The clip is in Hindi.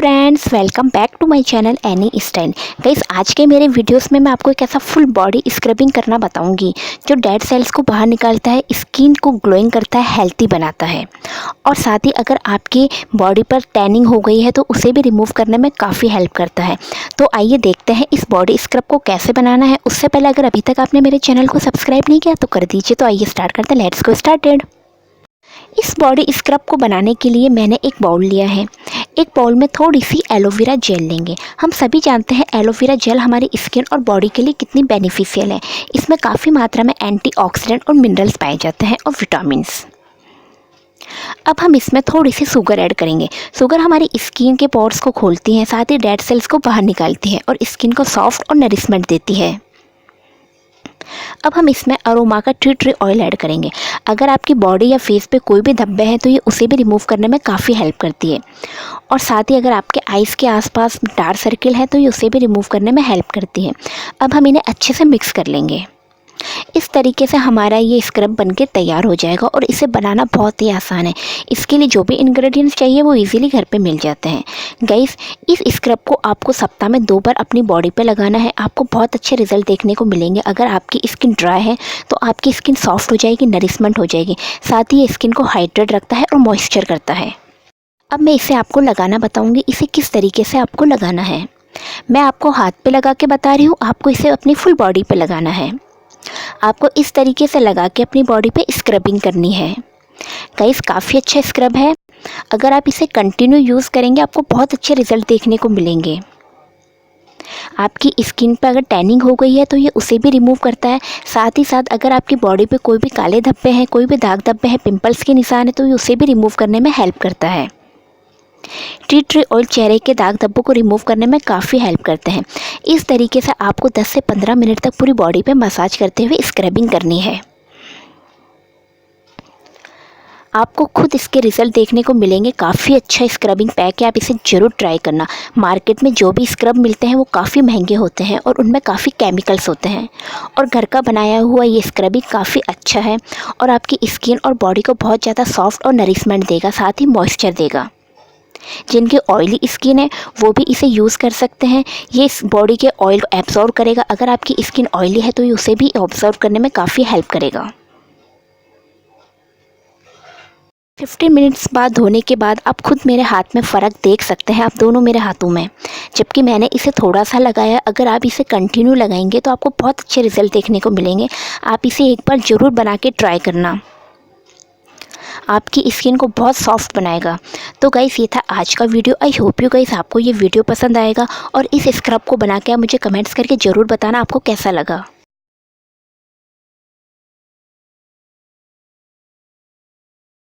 Friends, welcome back to my channel any style. Guys, आज के मेरे वीडियोस में मैं आपको एक ऐसा फुल बॉडी स्क्रबिंग करना बताऊंगी जो डेड सेल्स को बाहर निकालता है, स्किन को ग्लोइंग करता है, हेल्थी बनाता है और साथ ही अगर आपकी बॉडी पर टैनिंग हो गई है तो उसे भी रिमूव करने में काफ़ी हेल्प करता है। तो आइए देखते हैं इस बॉडी स्क्रब को कैसे बनाना है। उससे पहले अगर अभी तक आपने मेरे चैनल को सब्सक्राइब नहीं किया तो कर दीजिए। तो आइए स्टार्ट करते हैं, लेट्स गो स्टार्टेड। इस बॉडी स्क्रब को बनाने के लिए मैंने एक बाउल लिया है। एक बाउल में थोड़ी सी एलोवेरा जेल लेंगे। हम सभी जानते हैं एलोवेरा जेल हमारी स्किन और बॉडी के लिए कितनी बेनिफिशियल है। इसमें काफ़ी मात्रा में एंटीऑक्सीडेंट और मिनरल्स पाए जाते हैं और विटामिन्स। अब हम इसमें थोड़ी सी शुगर ऐड करेंगे। शुगर हमारी स्किन के पोर्स को खोलती है, साथ ही डेड सेल्स को बाहर निकालती है और स्किन को सॉफ्ट और नरिशमेंट देती है। अब हम इसमें अरोमा का टी ऑयल ऐड करेंगे। अगर आपकी बॉडी या फेस पे कोई भी धब्बे हैं तो ये उसे भी रिमूव करने में काफ़ी हेल्प करती है और साथ ही अगर आपके आइज़ के आसपास डार्क सर्किल है तो ये उसे भी रिमूव करने में हेल्प करती है। अब हम इन्हें अच्छे से मिक्स कर लेंगे। इस तरीके से हमारा ये स्क्रब बनके तैयार हो जाएगा और इसे बनाना बहुत ही आसान है। इसके लिए जो भी इंग्रेडिएंट्स चाहिए वो इजीली घर पे मिल जाते हैं। गाइस, इस स्क्रब को आपको सप्ताह में 2 बार अपनी बॉडी पे लगाना है। आपको बहुत अच्छे रिजल्ट देखने को मिलेंगे। अगर आपकी स्किन ड्राई है तो आपकी स्किन सॉफ्ट हो जाएगी, नरिशमेंट हो जाएगी। साथ ही ये स्किन को हाइड्रेट रखता है और मॉइस्चर करता है। अब मैं इसे आपको लगाना बताऊँगी, इसे किस तरीके से आपको लगाना है। मैं आपको हाथ पर लगा के बता रही हूँ, आपको इसे अपनी फुल बॉडी पर लगाना है। आपको इस तरीके से लगा के अपनी बॉडी पे स्क्रबिंग करनी है। गाइस, काफ़ी अच्छा स्क्रब है। अगर आप इसे कंटिन्यू यूज़ करेंगे आपको बहुत अच्छे रिजल्ट देखने को मिलेंगे। आपकी स्किन पर अगर टैनिंग हो गई है तो ये उसे भी रिमूव करता है। साथ ही साथ अगर आपकी बॉडी पे कोई भी काले धब्बे हैं, कोई भी दाग धब्बे हैं, पिंपल्स के निशान है तो ये उसे भी रिमूव करने में हेल्प करता है। टी ऑयल चेहरे के दाग धब्बों को रिमूव करने में काफ़ी हेल्प करते हैं। इस तरीके से आपको 10 से 15 मिनट तक पूरी बॉडी पे मसाज करते हुए स्क्रबिंग करनी है। आपको खुद इसके रिज़ल्ट देखने को मिलेंगे। काफ़ी अच्छा स्क्रबिंग पैक है, आप इसे ज़रूर ट्राई करना। मार्केट में जो भी स्क्रब मिलते हैं वो काफ़ी महंगे होते हैं और उनमें काफ़ी केमिकल्स होते हैं और घर का बनाया हुआ ये स्क्रबिंग काफ़ी अच्छा है और आपकी स्किन और बॉडी को बहुत ज़्यादा सॉफ्ट और नरिशमेंट देगा, साथ ही मॉइस्चर देगा। जिनकी ऑयली स्किन है वो भी इसे यूज़ कर सकते हैं। ये इस बॉडी के ऑयल को एब्जॉर्व करेगा। अगर आपकी स्किन ऑयली है तो ये उसे भी ऑब्जर्व करने में काफ़ी हेल्प करेगा। 15 मिनट्स बाद धोने के बाद आप खुद मेरे हाथ में फ़र्क देख सकते हैं, आप दोनों मेरे हाथों में, जबकि मैंने इसे थोड़ा सा लगाया। अगर आप इसे कंटिन्यू लगाएंगे तो आपको बहुत अच्छे रिजल्ट देखने को मिलेंगे। आप इसे एक बार ज़रूर बना के ट्राई करना, आपकी स्किन को बहुत सॉफ्ट बनाएगा। तो गाइस, ये था आज का video. I hope you guys आपको ये वीडियो पसंद आएगा और इस स्क्रब को बना के आप मुझे कमेंट्स करके ज़रूर बताना आपको कैसा लगा।